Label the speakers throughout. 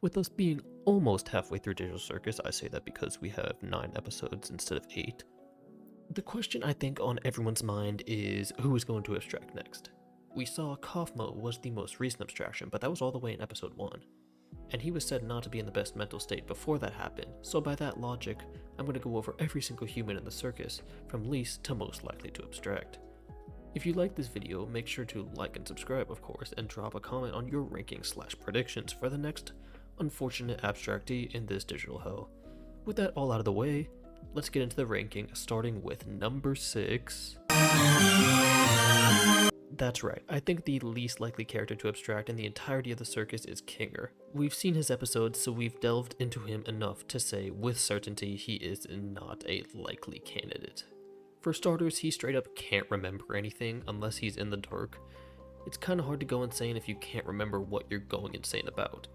Speaker 1: With us being almost halfway through Digital Circus, I say that because we have 9 episodes instead of 8. The question I think on everyone's mind is who is going to abstract next. We saw Kaufmo was the most recent abstraction, but that was all the way in episode 1. And he was said not to be in the best mental state before that happened, so by that logic, I'm going to go over every single human in the circus, from least to most likely to abstract. If you like this video, make sure to like and subscribe of course, and drop a comment on your rankings/predictions for the next unfortunate abstractee in this digital hell. With that all out of the way, let's get into the ranking, starting with number 6. That's right, I think the least likely character to abstract in the entirety of the circus is Kinger. We've seen his episodes, so we've delved into him enough to say with certainty he is not a likely candidate. For starters, he straight up can't remember anything unless he's in the dark. It's kinda hard to go insane if you can't remember what you're going insane about.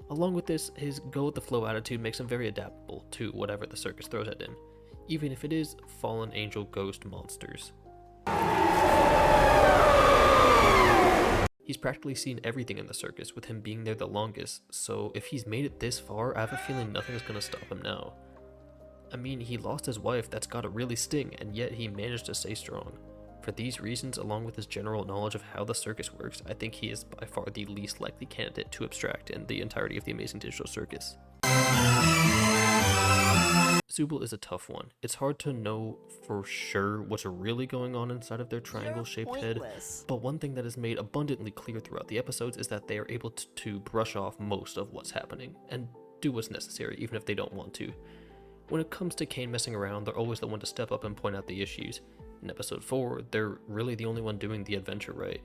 Speaker 1: Along with this, his go-with-the-flow attitude makes him very adaptable to whatever the circus throws at him, even if it is fallen angel ghost monsters. He's practically seen everything in the circus, with him being there the longest, so if he's made it this far, I have a feeling nothing is gonna stop him now. I mean, he lost his wife, that's gotta really sting, and yet he managed to stay strong. For these reasons, along with his general knowledge of how the circus works, I think he is by far the least likely candidate to abstract in the entirety of the Amazing Digital Circus. Zooble is a tough one. It's hard to know for sure what's really going on inside of their triangle-shaped head, but one thing that is made abundantly clear throughout the episodes is that they are able to brush off most of what's happening, and do what's necessary even if they don't want to. When it comes to Kane messing around, they're always the one to step up and point out the issues. In episode 4, they're really the only one doing the adventure right,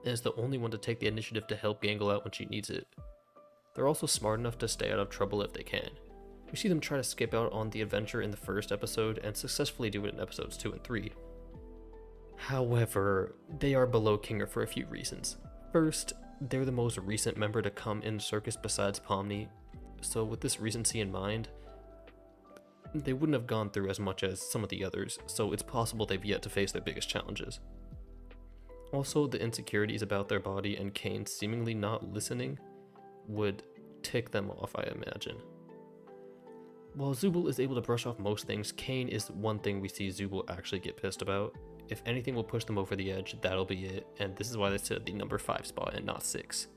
Speaker 1: and is the only one to take the initiative to help Gangle out when she needs it. They're also smart enough to stay out of trouble if they can. We see them try to skip out on the adventure in the first episode and successfully do it in episodes 2 and 3. However, they are below Kinger for a few reasons. First, they're the most recent member to come in Circus besides Pomni, so with this recency in mind, they wouldn't have gone through as much as some of the others, so it's possible they've yet to face their biggest challenges. Also, the insecurities about their body and Kane seemingly not listening would tick them off, I imagine. While Zooble is able to brush off most things, Kane is one thing we see Zooble actually get pissed about. If anything will push them over the edge, that'll be it, and this is why they sit at the number 5 spot and not 6.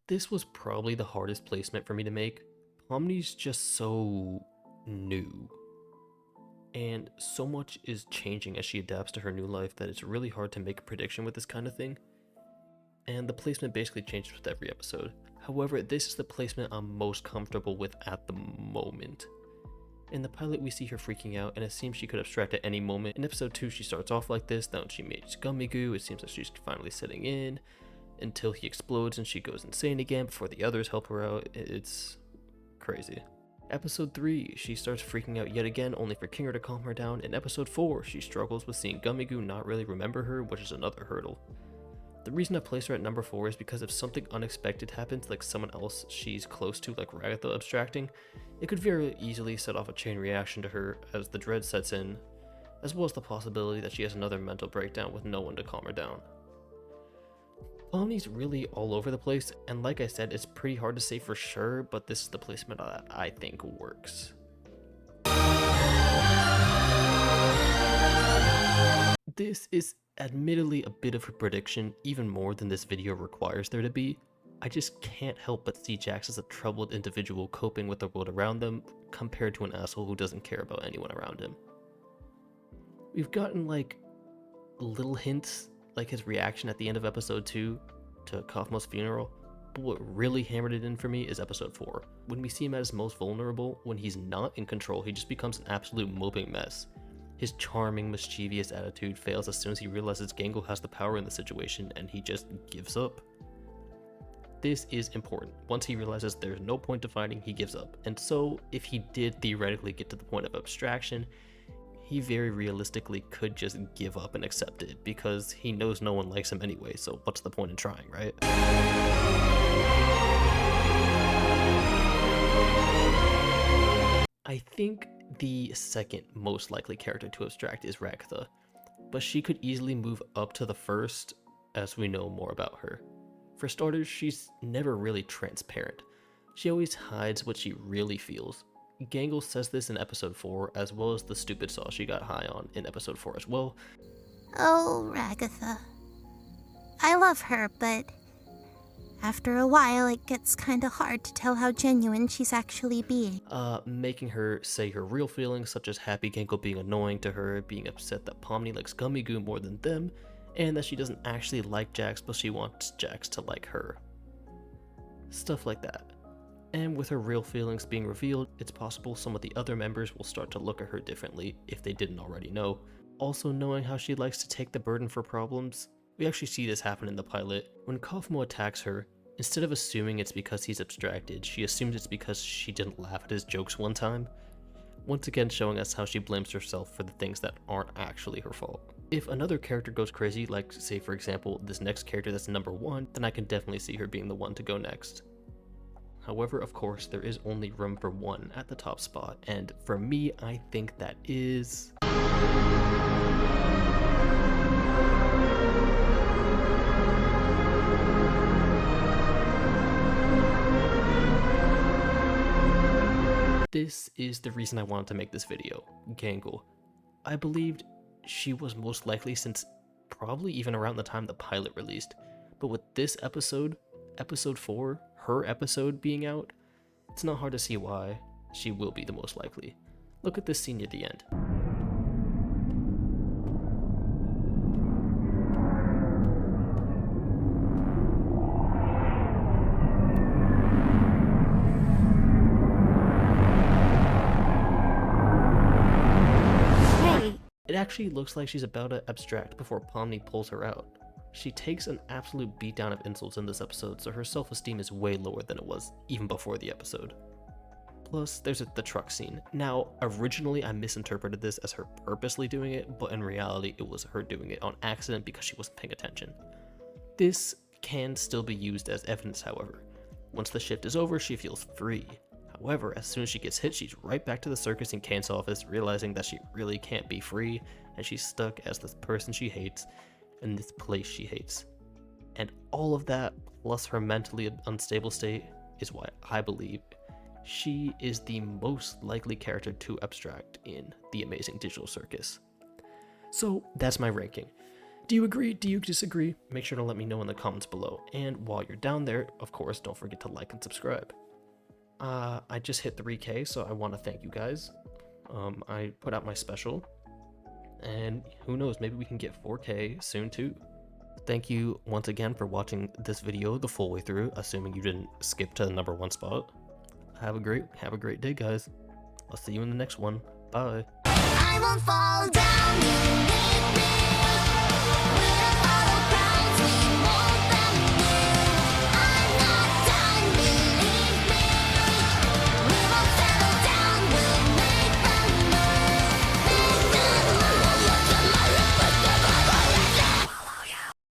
Speaker 1: This was probably the hardest placement for me to make. Pomni's just so new, and so much is changing as she adapts to her new life that it's really hard to make a prediction with this kind of thing, and the placement basically changes with every episode. However, this is the placement I'm most comfortable with at the moment. In the pilot, we see her freaking out, and it seems she could abstract at any moment. In episode 2, she starts off like this, then when she meets Gummy Goo, it seems like she's finally sitting in, until he explodes and she goes insane again before the others help her out. It's crazy. Episode 3, she starts freaking out yet again, only for Kinger to calm her down. In episode 4, she struggles with seeing Gummy Goo not really remember her, which is another hurdle. The reason I place her at number 4 is because if something unexpected happens, like someone else she's close to, like Ragatha abstracting, it could very easily set off a chain reaction to her as the dread sets in, as well as the possibility that she has another mental breakdown with no one to calm her down. Pomni's really all over the place, and like I said, it's pretty hard to say for sure, but this is the placement that I think works. This is admittedly a bit of a prediction, even more than this video requires there to be. I just can't help but see Jax as a troubled individual coping with the world around them, compared to an asshole who doesn't care about anyone around him. We've gotten like little hints, like his reaction at the end of episode 2 to Kaufmo's funeral, but what really hammered it in for me is episode 4. When we see him at his most vulnerable, when he's not in control, he just becomes an absolute moping mess. His charming, mischievous attitude fails as soon as he realizes Gangle has the power in the situation, and he just gives up. This is important. Once he realizes there's no point to fighting, he gives up. And so, if he did theoretically get to the point of abstraction, he very realistically could just give up and accept it, because he knows no one likes him anyway, so what's the point in trying, right? I think the second most likely character to abstract is Ragatha, but she could easily move up to the first as we know more about her. For starters, she's never really transparent. She always hides what she really feels. Gangle says this in episode 4, as well as the stupid sauce she got high on in episode 4 as well.
Speaker 2: Oh, Ragatha. I love her, but after a while it gets kinda hard to tell how genuine she's actually being.
Speaker 1: Making her say her real feelings, such as Happy Gangle being annoying to her, being upset that Pomni likes Gummy Goo more than them, and that she doesn't actually like Jax, but she wants Jax to like her. Stuff like that. And with her real feelings being revealed, it's possible some of the other members will start to look at her differently if they didn't already know. Also, knowing how she likes to take the burden for problems. We actually see this happen in the pilot. When Kaufmo attacks her, instead of assuming it's because he's abstracted, she assumes it's because she didn't laugh at his jokes one time. Once again showing us how she blames herself for the things that aren't actually her fault. If another character goes crazy, like say for example this next character that's number 1, then I can definitely see her being the one to go next. However, of course, there is only room for one at the top spot, and for me, I think that is... This is the reason I wanted to make this video, Gangle. I believed she was most likely since probably even around the time the pilot released, but with this episode, episode 4, her episode being out, it's not hard to see why she will be the most likely. Look at this scene near the end. It actually looks like she's about to abstract before Pomni pulls her out. She takes an absolute beatdown of insults in this episode, so her self-esteem is way lower than it was even before the episode. Plus, there's the truck scene. Now, originally I misinterpreted this as her purposely doing it, but in reality it was her doing it on accident because she wasn't paying attention. This can still be used as evidence, however. Once the shift is over, she feels free. However, as soon as she gets hit, she's right back to the Circus and Kane's office, realizing that she really can't be free, and she's stuck as the person she hates in this place she hates. And all of that, plus her mentally unstable state, is why I believe she is the most likely character to abstract in The Amazing Digital Circus. So that's my ranking. Do you agree? Do you disagree? Make sure to let me know in the comments below. And while you're down there, of course, don't forget to like and subscribe. I just hit 3K, so I want to thank you guys. I put out my special, and who knows, maybe we can get 4K soon too. Thank you once again for watching this video the full way through, assuming you didn't skip to the number 1 spot. Have a great day, guys. I'll see you in the next one. Bye. I won't fall down.